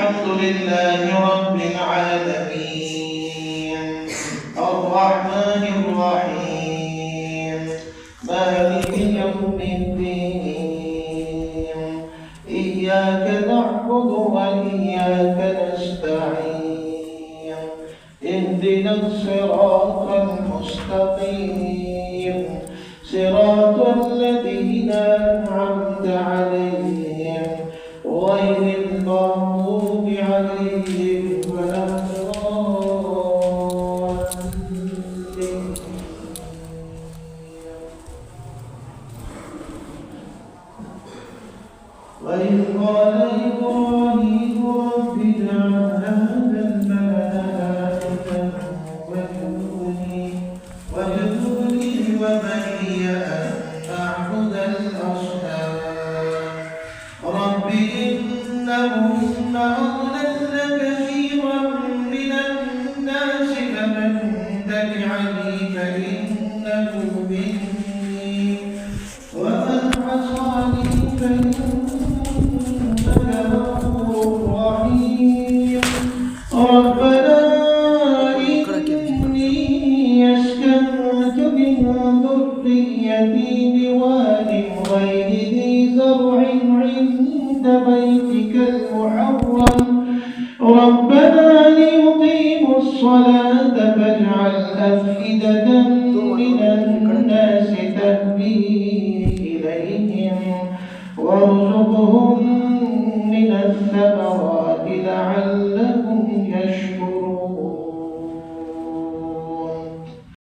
الحمد لله رب العالمين الرحمن الرحيم مالك يوم الدين إياك نعبد وإياك نستعين اهدنا الصراط المستقيم صراط الذين أنعمت عليهم غير المغضوب عليهم ولا الضالين. وإذ قال إبراهيم رب اجعل هذا البلد واجنبني وبني أن نعبد الأصنام رب إنهن أضللن كثيرا من الناس فمن تبعني فإنه مني ومن عصاني فإنك غفور رحيم ربنا إني أسكنت من ذريتي بواد غير ذي زرع عند